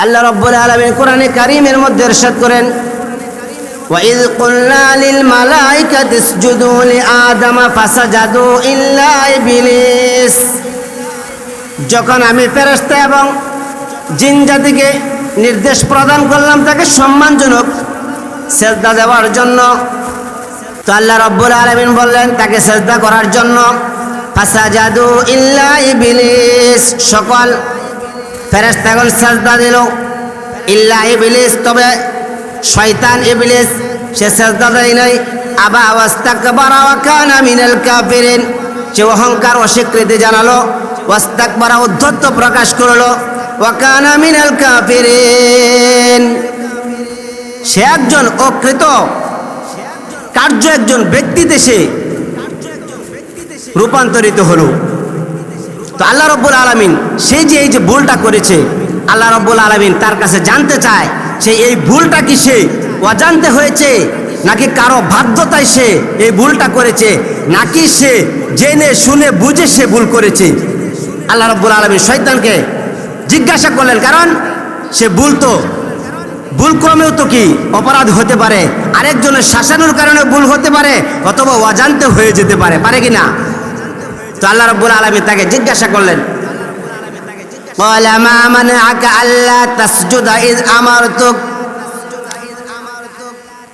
আল্লাহ রাব্বুল আলামিন কোরআনে কারীমের মধ্যে ইরশাদ করেন, وَإِذْ قُلْنَا لِلْمَلَائِكَةِ اسْجُدُوا لِآدَمَ فَسَجَدُوا إِلَّا إِبْلِيسَ। যখন আমি ফেরেশতা এবং জিন জাতিকে নির্দেশ প্রদান করলাম তাকে সম্মানজনক সেজদা দেওয়ার জন্য, তো আল্লাহ রাব্বুল আলামিন বললেন তাকে সেজদা করার জন্য, ফাসাজাদু ইল্লা ইবলিস, সকল ফেরেশতাগণ সেজদা দিল, ইল্লা ইবলিস, তবে শয়তান ইবলিস সে সেজদা দেয় নাই। আবা ওয়াস্তাকবারা ওয়া কানা মিনাল কাফিরিন, সে অহংকার অস্বীকৃতি জানালো, ওয়াস্তাকবারা উদ্ধত্ত প্রকাশ করলো, ওয়া কানা মিনাল কাফিরিন, সে একজন অকৃত কার্য একজন ব্যক্তিতে সে রূপান্তরিত হলো। তো আল্লাহ রাব্বুল আলামিন সে যে এই যে ভুলটা করেছে, আল্লাহ রাব্বুল আলামিন তার কাছে জানতে চায় সে এই ভুলটা কি সে অজান্তে হয়েছে, নাকি কারো বাধ্যতায় সে এই ভুলটা করেছে, নাকি সে জেনে শুনে বুঝে সে ভুল করেছে। আল্লাহ রাব্বুল আলামিন শয়তানকে জিজ্ঞাসা করলেন, কারণ সে ভুল ক্রমেও তো কি অপরাধ হতে পারে, আরেকজনের শাসানোর কারণে ভুল হতে পারে, অথবা অজান্তে হয়ে যেতে পারে, পারে কি না? তো আল্লাহ রাব্বুল আলামিন তাকে জিজ্ঞাসা করলেন, قال ما منعك ألا تسجد إذ أمرتك,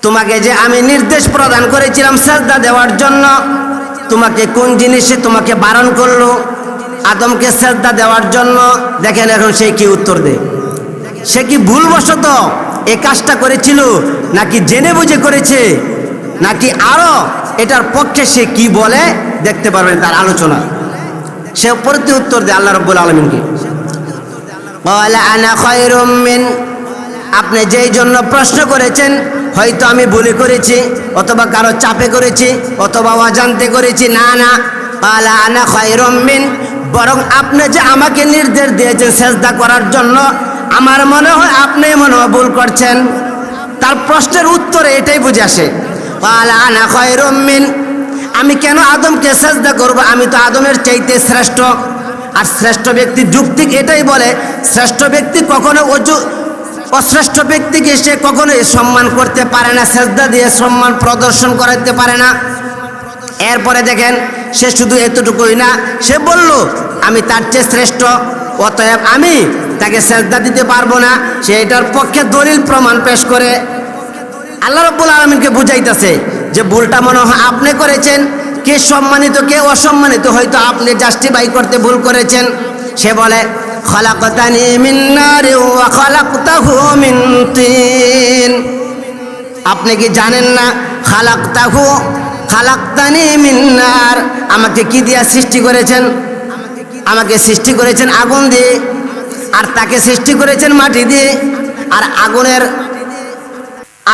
তোমাকে যে আমি নির্দেশ প্রদান করেছিলাম সেজদা দেওয়ার জন্য, তোমাকে কোন জিনিসে তোমাকে বারণ করলো আদমকে সেজদা দেওয়ার জন্য? দেখেন এখন সে কি উত্তর দেয়। সে কি ভুলবশত এই কাজটা করেছিল, নাকি জেনে বুঝে করেছে, নাকি আরো এটার পক্ষে সে কি বলে দেখতে পারবেন তার আলোচনা। সে প্রতি উত্তর দেয় আল্লাহ রাব্বুল আলামিনকে, قال أنا خير من, আপনি যেই জন্য প্রশ্ন করেছেন হয়তো আমি ভুলে করেছি, অথবা কারো চাপে করেছি, অথবা অজান্তে করেছি, না না, قال أنا خير من, বরং আপনি যে আমাকে নির্দেশ দিয়েছেন সেজদা করার জন্য, আমার মনে হয় আপনি মনে হয় ভুল করছেন। তার প্রশ্নের উত্তরে এটাই বুঝে আসে, قال أنا خير من, আমি কেন আদমকে সেজদা করব, আমি তো আদমের চাইতে শ্রেষ্ঠ। আর শ্রেষ্ঠ ব্যক্তি যুক্তি এটাই বলে, শ্রেষ্ঠ ব্যক্তি কখনো অশ্রেষ্ঠ ব্যক্তিকে সে কখনো সম্মান করতে পারে না, সেজদা দিয়ে সম্মান প্রদর্শন করাতে পারে না। এরপরে দেখেন সে শুধু এতটুকুই না, সে বলল আমি তার চেয়ে শ্রেষ্ঠ, অতএব আমি তাকে সেজদা দিতে পারবো না। সে এটার পক্ষে দলিল প্রমাণ পেশ করে আল্লাহ রাব্বুল আলামিনকে বুঝাইতেছে যে ভুলটা মনে হয় আপনি করেছেন, কে সম্মানিত কে অসম্মানিত হয়তো আপনি জাস্টিফাই করতে ভুল করেছেন। সে বলে খলাকতানি মিন নারি ওয়া খলাকতাহু মিন তিন, আপনি কি জানেন না খালাকতানি মিন নার, আমাকে কি দিয়ে সৃষ্টি করেছেন? আমাকে সৃষ্টি করেছেন আগুন দিয়ে, আর তাকে সৃষ্টি করেছেন মাটি দিয়ে। আর আগুনের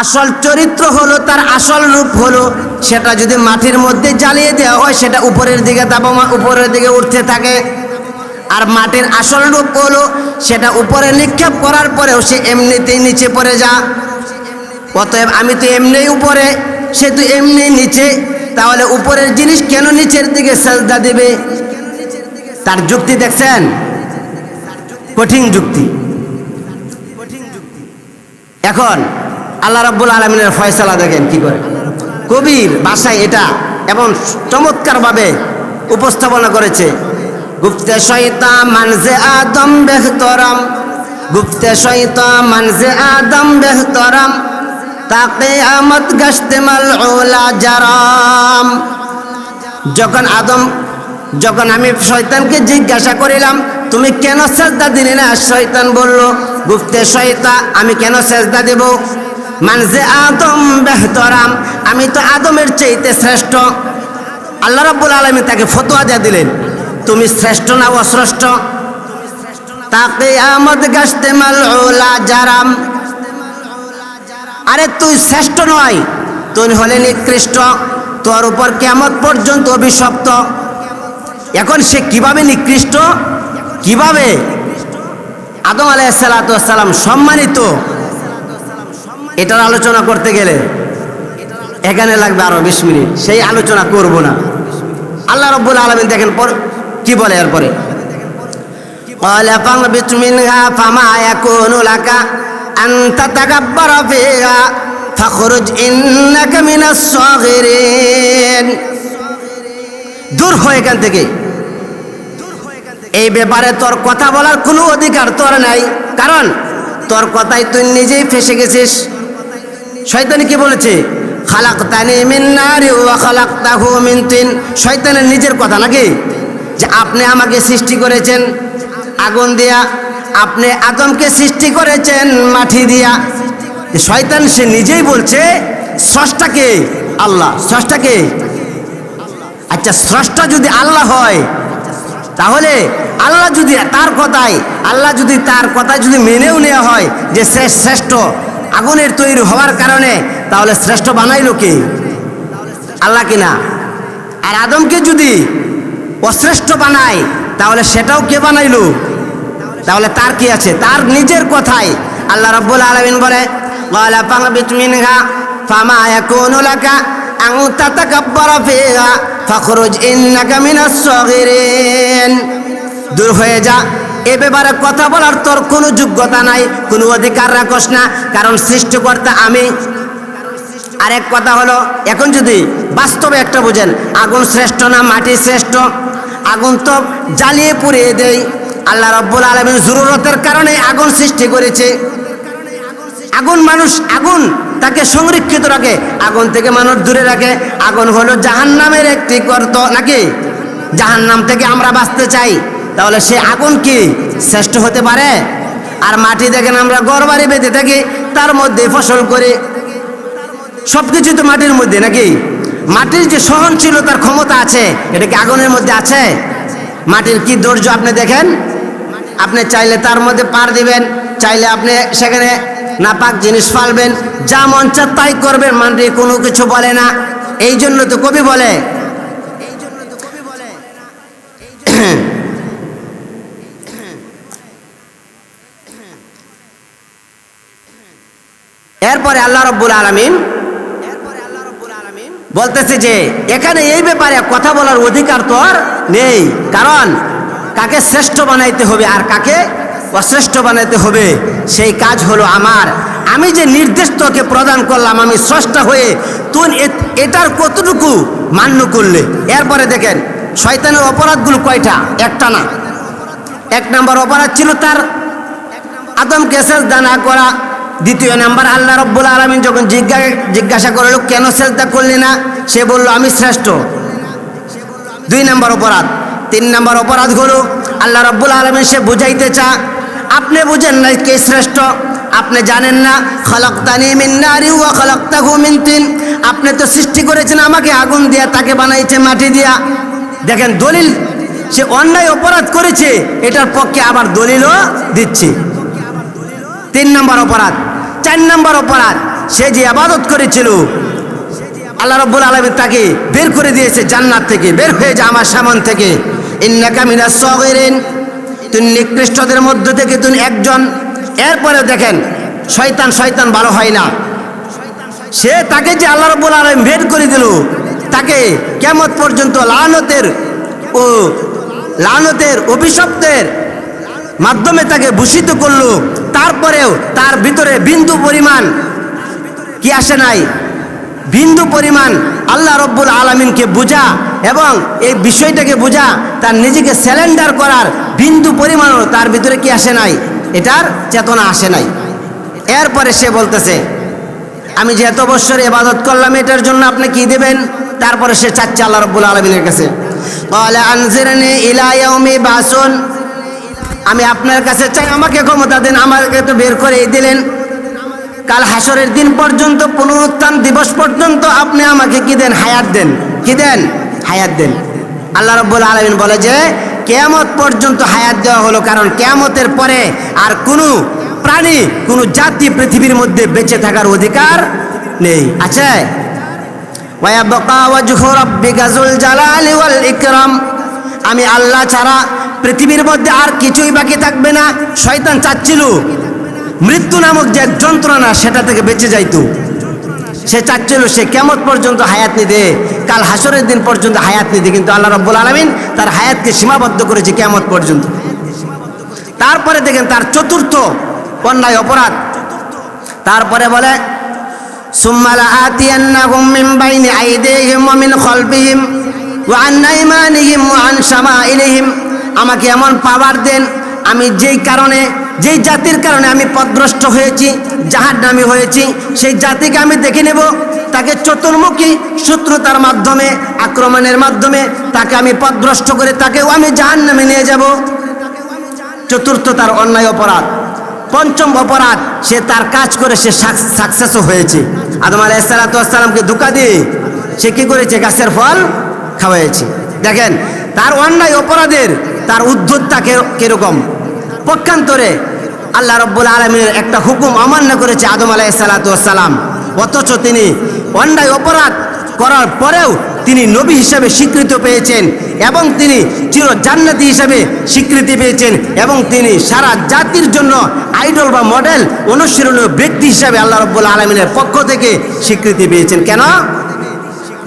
আসল চরিত্র হলো, তার আসল রূপ হলো, সেটা যদি মাটির মধ্যে জ্বালিয়ে দেওয়া হয় সেটা উপরের দিকে উপরের দিকে উঠতে থাকে। আর মাটির আসল রূপ হলো সেটা উপরে নিক্ষেপ করার পরেও সে এমনিতেই নিচে পড়ে যা। অতএব আমি তো এমনি উপরে, সে তো এমনি নিচে, তাহলে উপরের জিনিস কেন নিচের দিকে সেজদা দেবে? তার যুক্তি দেখছেন, কঠিন যুক্তি। এখন আল্লাহ রাব্বুল আলামিনের ফয়সালা দেখেন কি করে, কবির ভাষায় এটা এবং চমৎকারভাবে উপস্থাপনা করেছে। গুফতে শয়তান মানজে আদম বেহতরম, গুফতে শয়তান মানজে আদম বেহতরম, তাকে আমত গশতে মালউলা জারাম। যখন আমি শয়তানকে জিজ্ঞাসা করিলাম তুমি কেন সেজদা দিলে না, শয়তান বলল গুফতে শয়তান আমি কেন সেজদা দেব, মানজে আদম বেহতরাম, আমি তো আদমের চাইতে শ্রেষ্ঠ। আল্লাহ রাব্বুল আলামিন তাকে ফতোয়া দিয়ে দিলেন তুমি শ্রেষ্ঠ না অশ্রেষ্ঠ? তাকে আমদ গশতে মালউলা জারাম, আরে তুই শ্রেষ্ঠ নয়, তুই হলে নিকৃষ্ট, তোর উপর কিয়ামত পর্যন্ত অভিশপ্ত। এখন সে কিভাবে নিকৃষ্ট, কিভাবে? আদম আলাইহিস সালাতু ওয়াস সালাম সম্মানিত, এটার আলোচনা করতে গেলে এখানে লাগবে আরো 20 মিনিট, সেই আলোচনা করব না। আল্লাহ রাব্বুল আলামিন দেখেন কি বলে এরপরে, قال فاهبط منها فما يكون لك أن تتكبر فيها فاخرج إنك من الصاغرين দূর হয়ে এখান থেকে এই ব্যাপারে তোর কথা বলার কোনো অধিকার তোর নাই, কারণ তোর কথাই তুই নিজেই ফেসে গেছিস। শয়তান কি বলেছে? খালাকতানি মিন নারি ওয়া খালাকতাহু মিন তিন। শয়তানের নিজের কথা নাকি, যে আপনি আমাকে সৃষ্টি করেছেন আগুন দিয়া, আপনি আদমকে সৃষ্টি করেছেন মাটি দিয়া। শয়তান সে নিজেই বলছে স্রষ্টাকে আল্লাহ, স্রষ্টাকে। আচ্ছা, স্রষ্টা যদি আল্লাহ হয়, তাহলে আল্লাহ যদি তার কথায় যদি মেনেও নেওয়া হয় যে সে শ্রেষ্ঠ, আগুনের তৈরি হওয়ার কারণে, তাহলে শ্রেষ্ঠ বানাইলো কে? আল্লাহ কিনা? আর আদমকে যদি অশ্রেষ্ঠ বানায়, তাহলে সেটাও কে বানাইলো? তাহলে তার কি আছে? তার নিজের কথাই আল্লাহ রাব্বুল আলামিন বলে ক্বালা ফাহবিত মিনহা ফামা ইয়াকুনু লাকা আন তাতাকাব্বারা ফিহা ফাখরুজ ইন্নাকা মিনাস সাগিরিন। দূর হয়ে যা, এ ব্যাপারে কথা বলার তোর কোনো যোগ্যতা নাই, কোনো অধিকার রাখস না, কারণ সৃষ্টিকর্তা আমি। আরেক কথা হলো, এখন যদি বাস্তবে একটা বোঝেন, আগুন শ্রেষ্ঠ না মাটি শ্রেষ্ঠ? আগুন তো জ্বালিয়ে পুড়িয়ে দেয়। আল্লাহ রাব্বুল আলামিন জরুরতের কারণে আগুন সৃষ্টি করেছে। আগুন তাকে সংরক্ষিত রাখে, আগুন থেকে মানুষ দূরে রাখে। আগুন হলো জাহান্নামের একটি গর্ত নাকি? জাহান্নাম থেকে আমরা বাঁচতে চাই, তাহলে সে আগুন কি শ্রেষ্ঠ হতে পারে? আর মাটি দেখেন, আমরা ঘরবাড়ি বেঁধে থাকি, তার মধ্যে ফসল করি, সবকিছু তো মাটির মধ্যে নাকি? মাটির যে সহনশীলতার ক্ষমতা আছে, এটা কি আগুনের মধ্যে আছে? মাটির কি ধৈর্য আপনি দেখেন। আপনি চাইলে তার মধ্যে পার দিবেন, চাইলে আপনি সেখানে নাপাক জিনিস ফালবেন, যা মন চায় তাই করবেন, মাটি কোনো কিছু বলে না। এই জন্য তো কবি বলে এরপরে আল্লাহ রাব্বুল আলামিন বলতেছে যে এখানে এই ব্যাপারে কথা বলার অধিকার তোর নেই, কারণ কাকে শ্রেষ্ঠ বানাইতে হবে আর কাকে অশ্রেষ্ঠ বানাইতে হবে, সেই কাজ হলো আমার। আমি যে নির্দেশ তোকে প্রদান করলাম, আমি স্রষ্টা হয়ে, তুই এটার কতটুকু মান্য করলে? এরপরে দেখেন শয়তানের অপরাধগুলো কয়টা? একটা না। এক নম্বর অপরাধ ছিল তার আদমকে সেজদা না করা। দ্বিতীয় নাম্বার, আল্লাহ রাব্বুল আলামিন যখন জিজ্ঞাসা করলো কেন সেজদা করলি না, সে বলল আমি শ্রেষ্ঠ। 2 নম্বর অপরাধ। 3 নম্বর অপরাধ হলো আল্লাহ রাব্বুল আলামিন সে বুঝাইতে চা, আপনি বুঝেন না কে শ্রেষ্ঠ, আপনি জানেন না খালাকতানি মিন নারি ওয়া খালাকতাহু মিন তিন। আপনি তো সৃষ্টি করেছেন আমাকে আগুন দিয়া, তাকে বানাইছে মাটি দিয়া। দেখেন দলিল, সে অন্যায় অপরাধ করেছে, এটার পক্ষে আবার দলিলও দিচ্ছে। 3 নম্বর অপরাধ। 4 নম্বর অপরাধ, সে যে ইবাদত করেছিল, আল্লাহ রাব্বুল আলামিন তাকে বের করে দিয়েছে জান্নাত থেকে, বের হয়ে যা আমার সামনে থেকে, ইন্নাকা মিনাস সাগিরিন, তুই নিকৃষ্টদের মধ্য থেকে তুই একজন। এরপরে দেখেন শয়তান ভালো হয় না, সে তাকে যে আল্লাহ রাব্বুল আলামিন বের করে দিল, তাকে কিয়ামত পর্যন্ত লানতের অভিশপ্তের মাধ্যমে তাকে ভূষিত করলো। তারপরেও তার ভিতরে বিন্দু পরিমাণ কি আসে নাই? বিন্দু পরিমাণ আল্লাহ রাব্বুল আলামিনকে বোঝা এবং এই বিষয়টাকে বোঝা, তার নিজেকে স্যালেন্ডার করার বিন্দু পরিমাণও তার ভিতরে কি আসে নাই? এটার চেতনা আসে নাই। এরপরে সে বলতেছে আমি যে এত বছর ইবাদত করলাম, এটার জন্য আপনি কি দেবেন? তারপরে সে চাচ্ছে আল্লাহ রাব্বুল আলামিনের কাছে, ক্বালা আনজিরনি ইলা ইয়াউমি বাসুন, আমি আপনার কাছে চাই আমাকে ক্ষমতা দেন, আমাকে তো বের করে দিলেন, কাল হাসরের দিন পর্যন্ত, পুনরুত্থান দিবস পর্যন্ত আপনি আমাকে কি দেন? হায়াত দেন। কি দেন? হায়াত দেন। আল্লাহ রাব্বুল আলামিন বলে যে কিয়ামত পর্যন্ত হায়াত দেওয়া হলো, কারণ কিয়ামতের পরে আর কোনো প্রাণী, কোনো জাতি পৃথিবীর মধ্যে বেঁচে থাকার অধিকার নেই। আছে ওয়ায়াবকা ওয়াজহু রাব্বিকা যুল জালালি ওয়াল ইকরাম, আমি আল্লাহ ছাড়া পৃথিবীর মধ্যে আর কিছুই বাকি থাকবে না। শয়তান চাচ্ছিল মৃত্যু নামক যে যন্ত্রণা, সেটা থেকে বেঁচে যাইতো। সে চাচ্ছিল সে কিয়ামত পর্যন্ত হায়াত নিতে, কাল হাসরের দিন পর্যন্ত হায়াত নিতে, কিন্তু আল্লাহ রাব্বুল আলামিন তার হায়াতকে সীমাবদ্ধ করেছে কিয়ামত পর্যন্ত। তারপরে দেখেন তার চতুর্থ অন্যায় অপরাধ, তারপরে বলে সুম্মা লাআতিয়ান্নাহুম মিন বাইনি আইদিহিম ওয়া মিন খালফিহিম ওয়া আন আইমানিহিম ওয়া আন শামাইলিহিম। আমাকে এমন পাওয়ার দেন, আমি যেই জাতির কারণে আমি পথভ্রষ্ট হয়েছি, জাহান্নামী হয়েছি, সেই জাতিকে আমি দেখে নেব, তাকে চতুর্মুখী শত্রুতার মাধ্যমে, আক্রমণের মাধ্যমে তাকে আমি পথভ্রষ্ট করে তাকেও আমি জাহান্নামে নিয়ে যাব। চতুর্থ তার অন্যায় অপরাধ। পঞ্চম অপরাধ, সে তার কাজ করে সে সাকসেসও হয়েছে। আদম আলাইহিস সালামকে ধোঁকা দিয়ে সে কি করেছে? গাছের ফল খাওয়াইছে। দেখেন তার অন্যায় অপরাধের তার উদ্ধতটা কিরকম। পক্ষান্তরে আল্লাহ রাব্বুল আলামিনের একটা হুকুম অমান্য করেছে আদম আলাইহিস সালাম, অথচ তিনি অন্যায় অপরাধ করার পরেও তিনি নবী হিসেবে স্বীকৃতি পেয়েছেন এবং তিনি চির জান্নাতি হিসেবে স্বীকৃতি পেয়েছেন এবং তিনি সারা জাতির জন্য আইডল বা মডেল অনুসরণীয় ব্যক্তি হিসেবে আল্লাহ রাব্বুল আলামিনের পক্ষ থেকে স্বীকৃতি পেয়েছেন। কেন?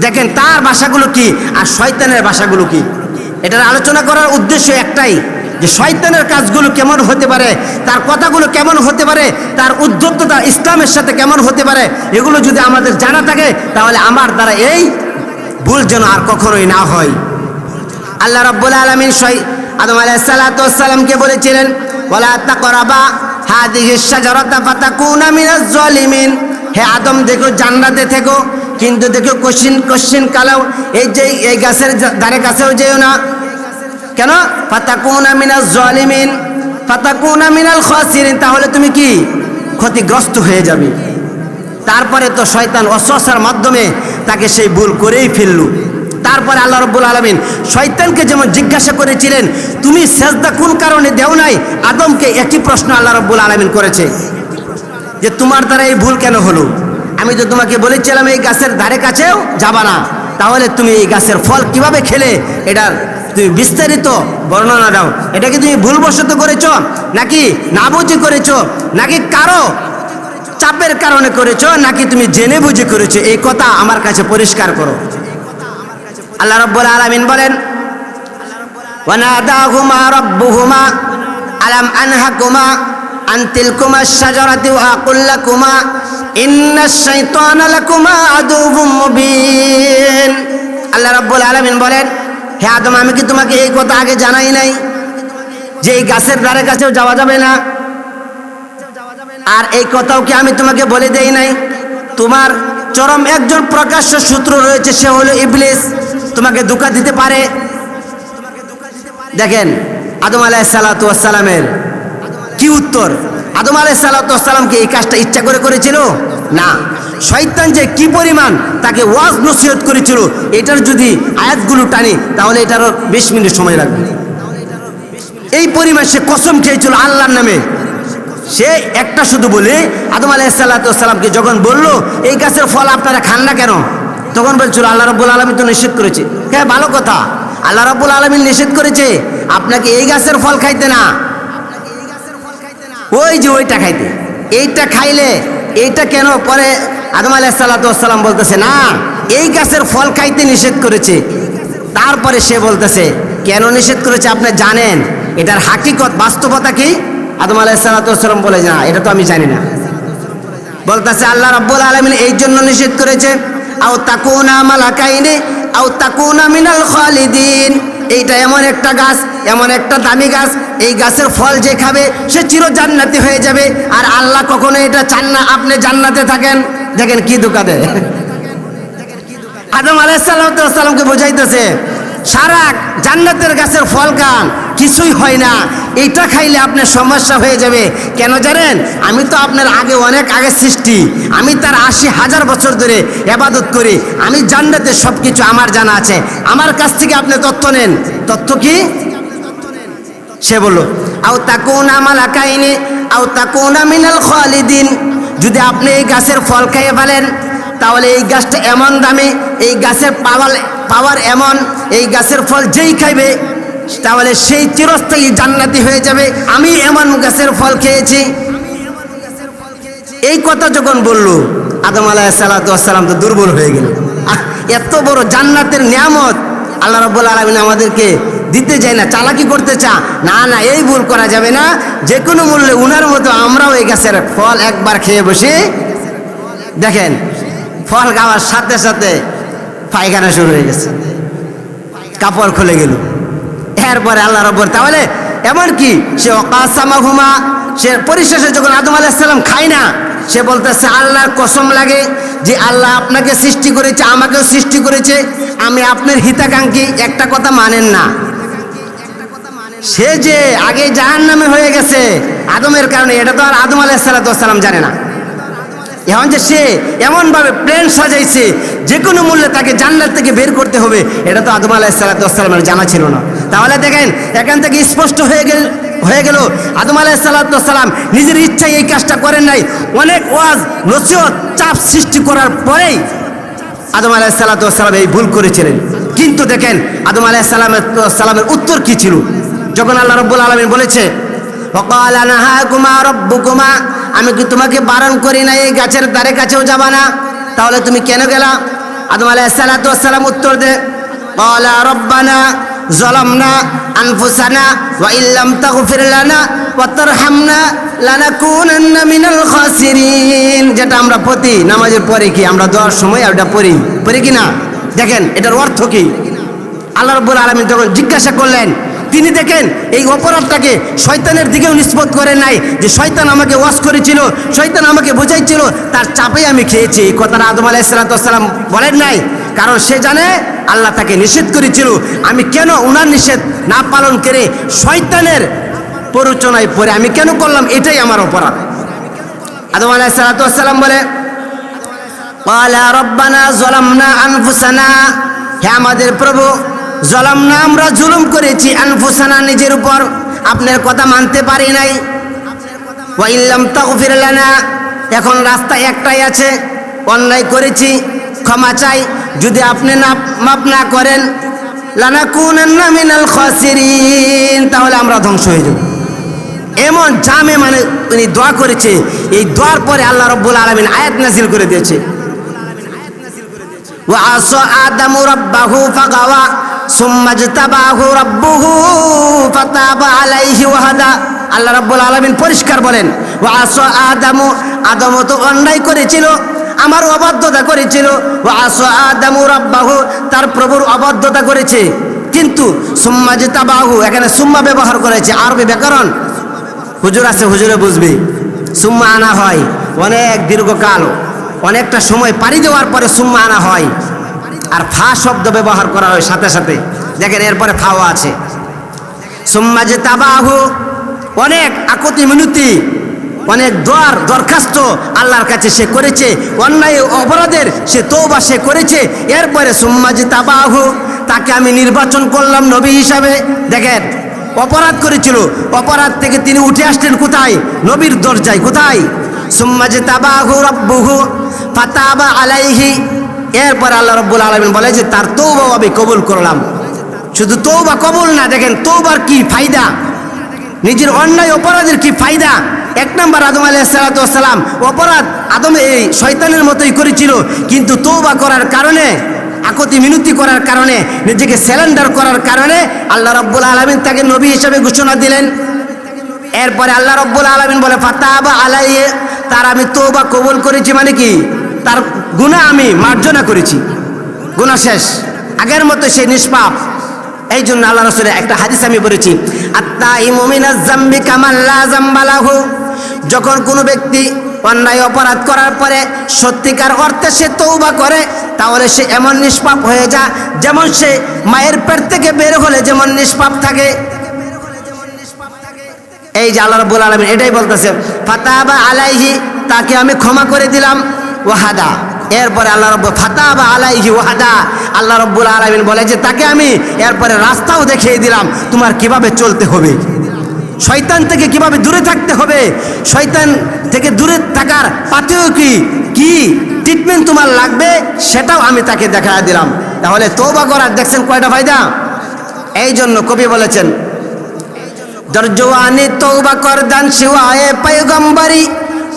দেখেন তার ভাষাগুলো কি আর শয়তানের ভাষাগুলো কি। এটার আলোচনা করার উদ্দেশ্য একটাই, যে শয়তানের কাজগুলো কেমন হতে পারে, তার কথাগুলো কেমন হতে পারে, তার উদ্ধততা ইসলামের সাথে কেমন হতে পারে। এগুলো যদি আমাদের জানা থাকে তাহলে আমার দ্বারা এই ভুল যেন আর কখনোই না হয়। আল্লাহ রাব্বুল আলামিন আদম আলাইহিস সালামকে বলেছিলেন ওয়ালা তাকরাবা হাদিহিস শাজারাতা ফাতাকুনা মিনাজ জালিমিন। হে আদম, দেখো জান্নাতে থেকো, কিন্তু দেখো কোশ্চিন কালাও এই গাছের ধারে কাছেও যেও না। কেন? ফাতাকুনা মিনাজ জালিমিন ফাতাকুনা মিনাল খাসিরিন, তাহলে তুমি কি ক্ষতিগ্রস্ত হয়ে যাবে। তারপরে তো শয়তান ওয়াসওয়াসার মাধ্যমে তাকে সেই ভুল করেই ফেলল। তারপরে আল্লাহ রাব্বুল আলামিন শয়তানকে যেমন জিজ্ঞাসা করেছিলেন তুমি সেজদা কোন কারণে দেও নাই, আদমকে একই প্রশ্ন আল্লাহ রাব্বুল আলামিন করেছে, যে তোমার দ্বারা এই ভুল কেন হলো? আমি তো তোমাকে বলেছিলাম এই গাছের ধারে কাছেও যাবা না, তাহলে তুমি এই গাছের ফল কিভাবে খেলে? এটার তুমি বিস্তারিত বর্ণনা দাও। এটা কি তুমি ভুলবশত করেছো, নাকি না বুঝে করেছো, নাকি কারো চাপের কারণে করেছো, নাকি তুমি জেনে বুঝে করেছো? এই কথা আমার কাছে পরিষ্কার করো। আল্লাহ রাব্বুল আলামিন বলেন ওয়ানাদাহুমা রাব্বুহুমা আলাম আনহাকুমা আন তিলকুমা শাজারাতি ওয়া আকুল লাকুমা ইন্নাশ শাইতানা লাকুমা আদুউম মুবিন। আল্লাহ রাব্বুল আলামিন বলেন, হে আদম, আমি কি তোমাকে এই কথা আগে জানাই নাই যে এই গাছের ধারে কাছেও যাওয়া যাবে না? আর এই কথাও কি আমি তোমাকে বলে দেই নাই? তোমার চরম একজন প্রকাশ্য শত্রু রয়েছে, সে হলো ইবলিস, তোমাকে ধোঁকা দিতে পারে। দেখেন আদম আলাইহিস সালামের কি উত্তর। আদম আলাইহিস সালামকে এই কাজটা ইচ্ছা করে করেছিল না। শয়তান যে কি পরিমাণ তাকে ওয়াজ নসিহত করেছিল, এটার যদি আয়াতগুলো টানি তাহলে এটারও 20 মিনিট সময় লাগবে। এই পরিমাণ সে কসম খেয়েছিল আল্লাহর নামে। সে একটা শুধু বলে আদম আলাইহিস সালামকে যখন বলল এই গাছের ফল আপনারা খান না কেন, তখন বলছিল আল্লাহ রাব্বুল আলামিন তো নিষেধ করেছে। হ্যাঁ, ভালো কথা, আল্লাহ রাব্বুল আলামিন নিষেধ করেছে আপনাকে এই গাছের ফল খাইতে না, ওই যে ওইটা খাইতে। এইটা খাইলে এইটা কেন? পরে আদম আলাইহিস সালাম বলতেছে না, এই গাছের ফল খাইতে নিষেধ করেছে। তারপরে সে বলতেছে কেন নিষেধ করেছে আপনি জানেন? এটার হাকিকত বাস্তবতা কি? আদম আলাইহিস সালাম বলে না, এটা তো আমি জানি না। বলতেছে আল্লাহ রাব্বুল আলামিন এই জন্য নিষেধ করেছে আও তাকুনা মালাকাইনি আও তাকুনা মিনাল খালিদিন। এইটা এমন একটা গাছ, এমন একটা দামি গাছ, এই গাছের ফল যে খাবে সে চির জান্নাতি হয়ে যাবে। আর আল্লাহ কখনো এটা চান না আপনি জান্নাতে থাকেন। দেখেন কি ধোঁকা দেয়। আদম আলাইহিস সালামকে বোঝাইতেছে সারা জান্নাতের গাছের ফল খান, কিছুই হয় না, এইটা খাইলে আপনার সমস্যা হয়ে যাবে। কেন জানেন? আমি তো আপনার আগে অনেক আগে সৃষ্টি, আমি তার 80,000 বছর ধরে ইবাদত করি, আমি জান্নাতে সব কিছু আমার জানা আছে, আমার কাছ থেকে আপনি তথ্য নেন। তথ্য কি? সে বলল আও তাকুনা মালাকাইনি আও তাকুনা মিনাল খালিদিন। যদি আপনি এই গাছের ফল খাইয়ে ফেলেন তাহলে এই গাছটা এমন দামি, এই গাছের পাওয়ার এমন, এই গাছের ফল যেই খাইবে তাহলে সেই চিরস্থায়ী জান্নাতি হয়ে যাবে। আমি এমন গাছের ফল খেয়েছি। এই কথা যখন বলল আদম আলাইহিস সালাম তো দুর্বল হয়ে গেল। এত বড় জান্নাতের নিয়ামত আল্লাহ রাব্বুল আলামিন আমাদেরকে দিতে যায় না, চালাকি করতে চা না, না এই ভুল করা যাবে না, যে কোনো মূল্যে উনার মতো আমরাও এই গাছের ফল একবার খেয়ে বসি। দেখেন ফল খাওয়ার সাথে সাথে পায়খানা শুরু হয়ে গেছে, কাপড় খুলে গেল। এরপরে আল্লাহ রব্বুল, তাহলে এমন কি সে অকাসামাহুমা, সে পরিশেষে যখন আদম আলাইহিস সালাম খায় না, সে বলতেছে আল্লাহর কসম লাগে যে আল্লাহ আপনাকে সৃষ্টি করেছে, আমাকেও সৃষ্টি করেছে, আমি আপনার হিতাকাঙ্ক্ষী, একটা কথা মানেন না। সে যে আগে জাহান্নামে হয়ে গেছে আদমের কারণে, এটা তো আর আদম আলাইহিস সালাম জানে না। এখন যে সে এমনভাবে প্ল্যান সাজাইছে যে কোনো মূল্যে তাকে জান্নাত থেকে বের করতে হবে, এটা তো আদম আলাইহিস সালামের জানা ছিল না। তাহলে দেখেন এখান থেকে স্পষ্ট হয়ে গেল আদম আলাইহিস সালাম নিজের ইচ্ছায় এই কাজটা করেন নাই। অনেক ওয়াজ নসিহত চাপ সৃষ্টি করার পরেই আদম আলাইহিস সালাম এই ভুল করেছিলেন। কিন্তু দেখেন আদম আলাইহিস সালামের উত্তর কি ছিল, যখন আল্লাহ রাব্বুল আলামিন বলেছে ওয়াকালা নাহাকুমা রাব্বুকুমা, আমি কি তোমাকে বারণ করি না এই গাছের ধারে কাছেও যাবা না, তাহলে তুমি কেন গেলা? আদম আলাইহিস সালাম উত্তর দেয় ক্বালা রব্বানা যালামনা আনফুসানা ওয়া ইল্লাম তাগফির লানা ওয়া তারহামনা লানাকুনান্না মিনাল খাসিরিন, যেটা আমরা প্রতি নামাজের পরে কি আমরা দোয়ার সময় ওটা পড়ি কি না? দেখেন এটার অর্থ কি? আল্লাহ রাব্বুল আলামিন যখন জিজ্ঞাসা করলেন, তিনি দেখেন এই অপরাধটাকে শয়তানের দিকেও নিষ্পত্তি করেন নাই, যে শয়তান আমাকে ওয়াজ করেছিল, শয়তান আমাকে বোঝাইছিল, তার চাপেই আমি খেয়েছি, এই কথাটা আদম আলাইহিস সালাম বলেন নাই। কারণ সে জানে আল্লাহ তাকে নিষেধ করেছিল, আমি কেন উনার নিষেধ না পালন করে শয়তানের প্ররোচনায় পড়ে আমি কেন করলাম, এটাই আমার অপরাধ। আদম আলাইহিস সালাম বলে ক্বালা রব্বানা যালামনা আনফুসানা, হে আমাদের প্রভু, যালামনা আমরা জুলুম করেছি, আনফুসানা নিজের উপর, আপনার কথা মানতে পারি নাই, ওয়া ইল্লাম তাগফির লানা, এখন রাস্তা একটাই আছে, অন্যায় করেছি, ক্ষমা চাই, যদি আপনি না মাফ না করেন লানাকুনান্না মিনাল খাসিরিন, তাহলে আমরা ধ্বংস হয়ে যাব। এমন জামে মানে উনি দোয়া করেছে, এই দোয়ার পরে আল্লাহ রাব্বুল আলামিন আয়াত নাযিল করে দিয়েছে ওয়া আসা আদামু রাব্বাহু ফাগাওয়া সুম্মা ইজতাবাহু রাব্বুহু ফাতাবা আলাইহি ওয়া হাদা। আল্লাহ রাব্বুল আলামিন পরিষ্কার বলেন ওয়া আসা আদামু, আদম তো অন্যায় করেছিল, আমার অবাধ্যতা করেছিল, ওয়া আসা আদামু রাব্বাহু, তার প্রভুর অবাধ্যতা করেছে, কিন্তু সুম্মা ইজতাবাহু, এখানে সুম্মা ব্যবহার করেছে, আরবি ব্যাকরণ হুজুর আছে, হুজুরে বুঝবে। সুম্মা আনা হয় অনেক দীর্ঘকাল, অনেকটা সময় পাড়ি দেওয়ার পরে সুম্মা আনা হয়, আর ফা শব্দ ব্যবহার করা হয় সাথে সাথে। দেখেন এরপরে ফাও আছে। সুম্মা ইজতাবাহু, অনেক আকুতি মিনতি, অনেক দরখাস্ত আল্লাহর কাছে সে করেছে, অন্যায় অপরাধের সে তওবা সে করেছে। এরপরে সুম্মা ইজতাবাহু, তাকে আমি নির্বাচন করলাম নবী হিসাবে। দেখেন অপরাধ করেছিল, অপরাধ থেকে তিনি উঠে আসলেন কোথায়? নবীর দরজায়। কোথায়? সুম্মা ইজতাবাহু রাব্বুহু ফাতাবা আলাইহি, এরপর আল্লাহ রাব্বুল আলামিন বলে যে তার তওবাও আমি কবুল করলাম। শুধু তওবা কবুল না, দেখেন তওবার কি ফায়দা, নিজের অন্যায় অপরাধের কি ফায়দা। এক নম্বর আদম আলাইহিস সালাম অপরাধ আদম এই শয়তানের মতোই করেছিল, কিন্তু তওবা করার কারণে, আকুতি মিনতি করার কারণে, নিজেকে স্যালেন্ডার করার কারণে আল্লাহ রাব্বুল আলামিন তাকে নবী হিসেবে ঘোষণা দিলেন। এরপরে আল্লাহ রাব্বুল আলামিন বলে ফাতাবা আলাইহি, তার আমি তওবা কবুল করেছি, মানে কি তার গুনাহ আমি মার্জনা করেছি, গুনাহ শেষ, আগের মতো সে নিষ্পাপ। এই জন্য আল্লাহ রাসূলের একটা হাদিস আমি পড়েছি, আত্তাইমু মিনাজ যামবি কামান লা যামবা লাহু, যখন কোনো ব্যক্তি অন্যায় অপরাধ করার পরে সত্যিকার অর্থে সে তওবা করে, তাহলে সে এমন নিষ্পাপ হয়ে যায় যেমন সে মায়ের পেট থেকে বের হলে যেমন নিষ্পাপ থাকে। এই যে আল্লাহ রাব্বুল আলামিন এটাই বলতেছে ফাতাবা আলাইহি, তাকে আমি ক্ষমা করে দিলাম, ওয়াহাদা। এরপরে আল্লাহ রাব্বুল ফাতাবা আলাইহি ওয়াহাদা, আল্লাহ রাব্বুল আলামিন বলে যে তাকে আমি এরপরে রাস্তাও দেখিয়ে দিলাম, তোমার কিভাবে চলতে হবে, শয়তান থেকে কিভাবে দূরে থাকতে হবে, শয়তান থেকে দূরে থাকার পাথেয় কি ট্রিটমেন্ট তোমার লাগবে, সেটাও আমি তাকে দেখায় দিলাম। তাহলে তওবা করার দেখছেন কয়টা ফায়দা। এই জন্য কবি বলেছেন দরজওয়ানি তওবা করদান শিওয়ায়ে পয়গম্বরি,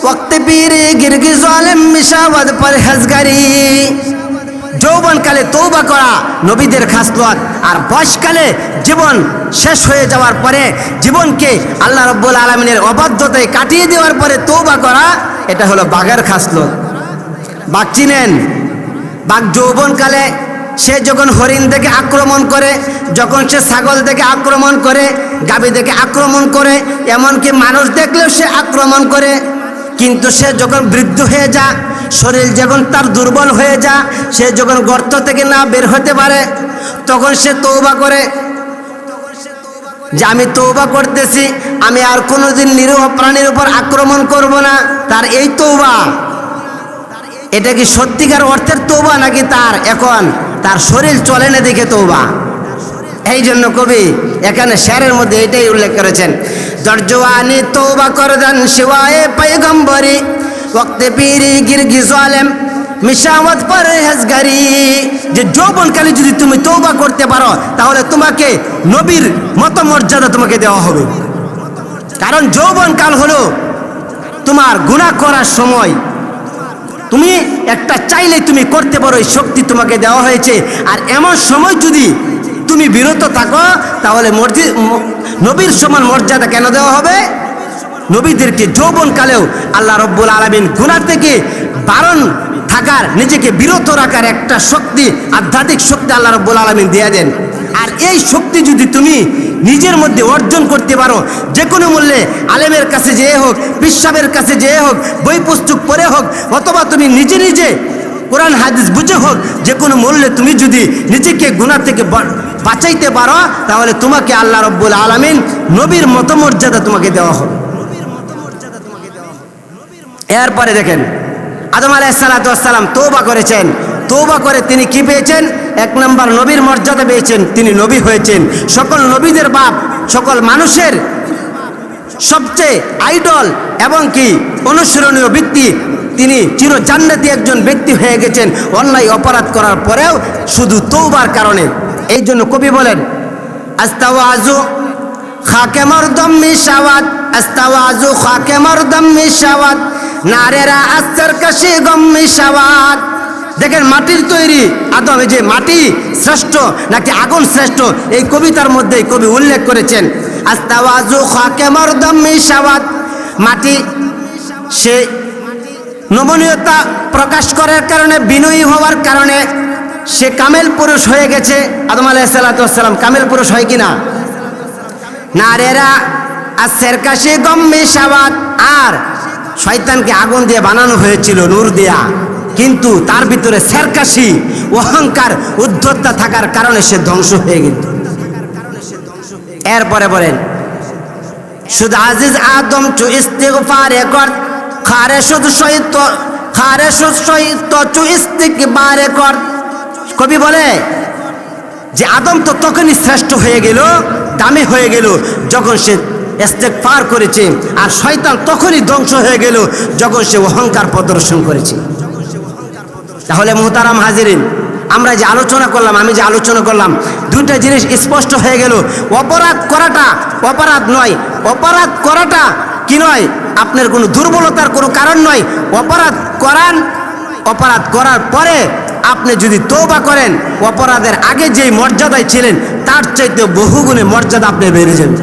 ওয়াক্তে পীরে গিরগি জালিম মিশাওয়াদ পরহেজগারি। যৌবনকালে তওবা করা নবীদের খাসলত, আর বয়সকালে জীবন শেষ হয়ে যাওয়ার পরে জীবনকে আল্লাহ রাব্বুল আলামিনের অবাধ্যতায় কাটিয়ে দেওয়ার পরে তওবা করা, এটা হলো বাঘের খাসলত। বাঘ চিনেন? বাঘ যৌবনকালে সে যখন হরিণ থেকে আক্রমণ করে, যখন সে ছাগল থেকে আক্রমণ করে, গাভী থেকে আক্রমণ করে, এমনকি মানুষ দেখলেও সে আক্রমণ করে। কিন্তু সে যখন বৃদ্ধ হয়ে যায়, শরীর যখন তার দুর্বল হয়ে যায়, সে যখন গর্ত থেকে না বের হতে পারে, তখন সে তওবা করে যে আমি তওবা করতেছি, আমি আর কোনোদিন নিরীহ প্রাণীর উপর আক্রমণ করব না। তার এই তওবা, এটা কি সত্যিকার অর্থের তওবা নাকি তার শরীর চলে না দেখে তওবা? এই জন্য কবি এখানে শেরের মধ্যে এটাই উল্লেখ করেছেন, দরজওয়ানি তওবা করদান শিওয়ায়ে পয়গম্বরি, ওয়াক্তে পীরি গিরগি জালেম মিশাওয়াত পরহেজগারি। যে যৌবনকালে যদি তুমি তওবা করতে পারো, তাহলে তোমাকে নবীর মত মর্যাদা তোমাকে দেওয়া হবে। কারণ যৌবনকাল হলো তোমার গুনাহ করার সময়। তুমি একটা চাইলে তুমি করতে পারো, এই শক্তি তোমাকে দেওয়া হয়েছে। আর এমন সময় যদি তুমি বিরত থাকো, তাহলে নবীর সমান মর্যাদা কেন দেওয়া হবে? নবীদেরকে যৌবনকালেও আল্লাহ রাব্বুল আলামিন গুনাহ থেকে বারণ থাকার, নিজেকে বিরত রাখার একটা শক্তি, আধ্যাত্মিক শক্তি আল্লাহ রাব্বুল আলামিন দিয়ে দেন। আর এই শক্তি যদি তুমি নিজের মধ্যে অর্জন করতে পারো, যে কোনো মূল্যে আলেমের কাছে যেয়ে হোক, পিসাবের কাছে যেয়ে হোক, বই পুস্তক পড়ে হোক, অথবা তুমি নিজে নিজে কোরআন হাদিস বুঝে হোক, যে কোনো মূল্যে তুমি যদি নিজেকে গুনাহ থেকে বাঁচাইতে পারো, তাহলে তোমাকে আল্লাহ রাব্বুল আলামিন নবীর মত মর্যাদা তোমাকে দেওয়া হবে। এরপরে দেখেন, আদম আলাইহিস সালাতু ওয়াস সালাম তওবা করেছেন। তওবা করে তিনি কি পেয়েছেন? এক নম্বর নবীর মর্যাদা পেয়েছেন, তিনি নবী হয়েছেন। সকল নবীদের বাপ, সকল মানুষের সবচেয়ে আইডল এবং কি অনুসরণীয় ব্যক্তি, তিনি চির জান্নাতি একজন ব্যক্তি হয়ে গেছেন অন্যায় অপরাধ করার পরেও শুধু তওবার কারণে। এই জন্য কবি বলেন, আস্তাওয়াজু খাকে মরদম মিশাওয়াত, আস্তাওয়াজু খাকে মরদম মিশাওয়াত, নারেরা আস্তর কাশি গম মিশাওয়াত। দেখেন, মাটির তৈরি আদম, এই যে মাটি শ্রেষ্ঠ নাকি আগুন শ্রেষ্ঠ, এই কবিতার মধ্যে কবি উল্লেখ করেছেন। আস্তাওয়াজু খাকে মরদম মিশাওয়াত, মাটি সে নমনীয়তা প্রকাশ করার কারণে, বিনয়ী হওয়ার কারণে সে কামেল পুরুষ হয়ে গেছে। আদম আলাইহিস সালাতু ওয়াস সালাম কামেল পুরুষ হয় কিনা? নারেরা আস্তর কাশি গম মিশাওয়াত, আর শয়তানকে আগুন দিয়ে বানানো হয়েছিল, নূর দিয়া, কিন্তু তার ভিতরে সেরকাশি, অহংকার, উদ্ধততা থাকার কারণে সে ধ্বংস হয়ে গেল। এরপরে বলেন, শুধু আজিজ আদম চু ইস্তিগফারে কর, খারে শুধু সহিত, খারে শুধু সহিত চু ইস্তিগফারে কর। কবি বলে যে আদম তো তখনই শ্রেষ্ঠ হয়ে গেল, দামি হয়ে গেল যখন সে ইস্তিগফার করেছে, আর শয়তান তখনই ধ্বংস হয়ে গেল যখন সে অহংকার প্রদর্শন করেছে। তাহলে মুহতারাম হাজিরিন, আমরা যে আলোচনা করলাম, আমি যে আলোচনা করলাম, দুইটা জিনিস স্পষ্ট হয়ে গেল। অপরাধ করাটা অপরাধ নয়, অপরাধ করাটা কি নয়, আপনার কোনো দুর্বলতার কোনো কারণ নয়। অপরাধ করার পরে আপনি যদি তওবা করেন, অপরাধের আগে যেই মর্যাদায় ছিলেন তার চাইতে বহুগুণে মর্যাদা আপনি বেড়ে যাবেন।